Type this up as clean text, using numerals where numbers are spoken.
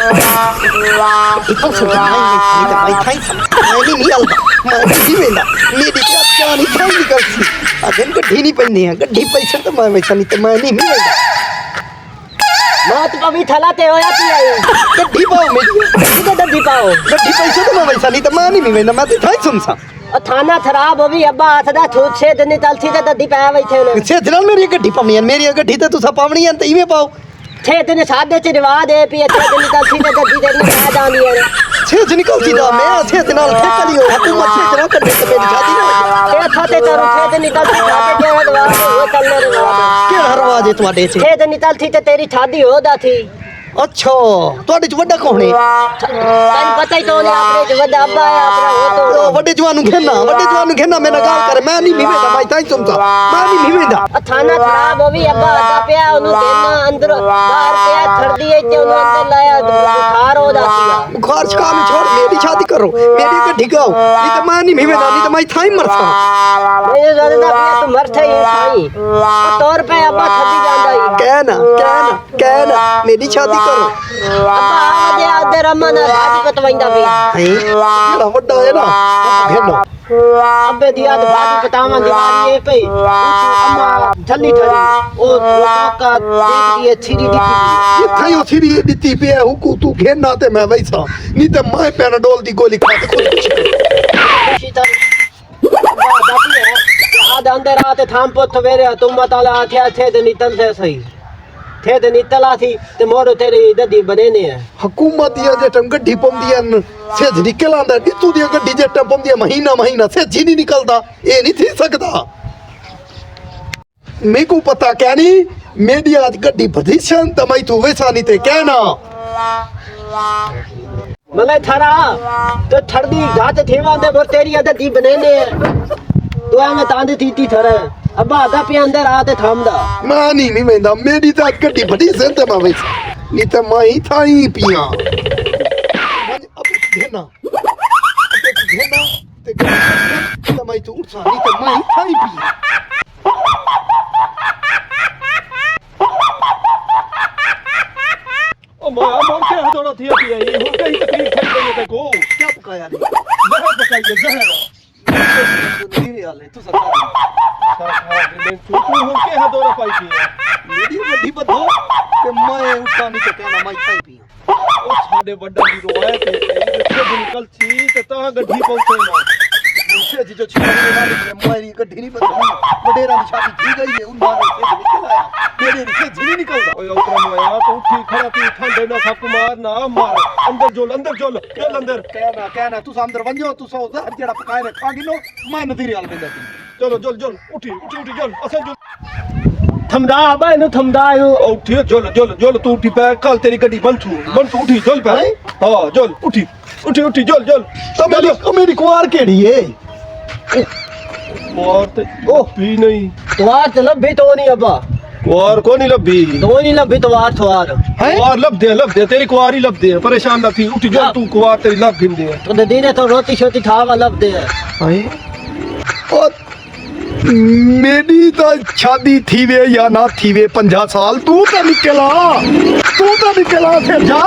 इतना सुना नहीं तो भाई थाई मैं नहीं अलदा मैं नहीं वेंदा मेरी क्या जानी थाई निकलती अगन गड्डी नहीं पड़नी है गड्डी पैसे तो मैं वैसा नहीं तो मैं नहीं वेंदा मात कभी थलाते होया पिया गड्डी पाओ मेरी किधर गड्डी पाओ गड्डी पैसे तो मैं वैसा नहीं तो मैं नहीं वेंदा मैं तो थाई सुनसा थाना खराब हो भी अब्बा हाथ दा छूट से दिन चलती ते दद्दी पाया बैठे ने से दिन मेरी गड्डी पावनी है मेरी गड्डी तो तुसा पावनी है तो इवे पाओ 6 दिन सादे च रिवाज है पी 6 दिन चलती ते दद्दी तेरी पाया जानी है 6 दिन निकलती दा मैं 6 दिन नाल ठेका लियो हुकूमत 6 दिन कर दे मेरी शादी ना ते खाते तेरे 6 दिन निकलती सादे के रिवाज वो चलने रिवाज के रवाज है तुम्हारे 6 दिन निकलती ते तेरी शादी होदा थी अच्छा ਤੁਹਾਡੇ ਚ ਵੱਡਾ ਕੌਣ ਹੈ ਤੈਨੂੰ ਪਤਾ ਹੀ ਤਾਂ ਉਹਨੇ ਆਪਣੇ ਚ ਵੱਡਾ ਅੱਬਾ ਹੈ ਆਪਣਾ ਉਹ ਤੋਂ ਵੱਡੇ ਜਵਾਨ ਨੂੰ ਘੇਨਾ ਮੇਰੇ ਨਾਲ ਗੱਲ ਕਰ ਮੈਂ ਨਹੀਂ ਵੇਂਦਾ ਮੈਂ ਤਾਂ ਹੀ ਸੁਣਦਾ ਮੈਂ ਨਹੀਂ ਵੇਂਦਾ थाना खराब हो भी अब्बा दा पिया ਉਹਨੂੰ ਦੇਣਾ ਅੰਦਰ ਬਾਹਰ ਪਿਆ ਥੜਦੀ ਹੈ ਤੇ ਉਹਨੂੰ ਅੰਦਰ ਲਾਇਆ ਬੁਖਾਰ ਹੋ ਜਾਂਦੀ ਆ बुखार काम छोड़ मेरी शादी करो मेरी गड्डी गाओ नहीं तो मैं नहीं वेंदा नहीं तो मैं था ही मरता मेरे ज़्यादा पिया तू मरता ही साई तौर पे अब्बा थदी ਜਾਂਦਾ ही कहना मेरी शादी करो अब्बा आजे आदे रमन राज पतवाइंदा भी है बड़ा बड़ा है ना घेनो अब्बे दिया तो बाजी पतावा दीवारी है पे अम्मा ठल्ली ठरी ओ का देख दिए छिरी दिखी ये थाई ओथरी दिती पे हुकू तू घेना ते मैं वैसा नहीं तो मैं पैनाडोल दी गोली खा के खुद खुशी तर अब्बा दाती है आद अंदर आते थाम पोथ वेरे तुम बताला आख्या थे दिन नितल से सही थे दिन नितला थी ते मोर तेरी ददी बनेने है हुकूमत दिया जटम गड्डी पंदियां से निकल आंदा तू दी गड्डी जटम पंदियां महीना से जी नहीं निकलदा ए नहीं थी सकदा मेरे को पता क्या नहीं मेरी आज गड्डी भदीशन तमई तू वैसा नहीं ते कहना मले थारा तो ठरदी घाट थेवा दे मोर तेरी ददी बनेने है तू आंगे तांदे थी थरे अब्बा आधा पे अंदर आते थामदा मैं नहीं वेंदा मेरी तो आज गड्डी भदीशन ते मैं वैसा नहीं तो मैं ही था ही पिया अब घेना ते तमई तू उठा नहीं तो मैं ही था ही पिया मोर के हथौड़ा थी अभी ये हो गई तकलीफ થઈ ગઈ તે को क्या पकाया रे जहर पकाई जहर धीरे आले तू सरकार दिन तू हो के हथौड़ा पाई थी मेरी गड्डी बदो ते मैं उठा नहीं तो कहना मैं खाई पिया ओ छाड़े बड़ा दी रोए ते निकल थी ते ता गड्डी पहुंचे ना मुझे जी जो छिपा वाली मेरी गड्डी नहीं बदली वडेरा की शादी थी गई है उन बारे से निकल आया मेरे से जी नहीं निकलदा ओए उतरम आया तो उठी खड़ा थी ठंडे ना थक मार ना मार अंदर जोल चल अंदर कहना तू अंदर वंजो तू सो जहर जेड़ा पकाए ने खा गिनो मैं नदीरे आल बेंदा चलो जल उठी जल असल जो थमदा अब्बा इनु थमदा इनु उठी जल तू उठी पे कल तेरी गड्डी बंद तू उठी जल पे हां जल उठी जल तो मेरी कुआर केड़ी है और ते ओ भी नहीं तवार ते लब्बी तो नहीं अब्बा कुआर को नहीं लब्बी तो नहीं लब्बी तवार कुआर लब दे तेरी कुआर ही लब दे परेशान ना थी उठ जा तू कुआर तेरी लब गिन दे तो दीदी ने तो रोटी छोटी खावा लब दे हाय और मेरी तो शादी थी वे या ना थी वे 50 साल तू तो निकला फिर जा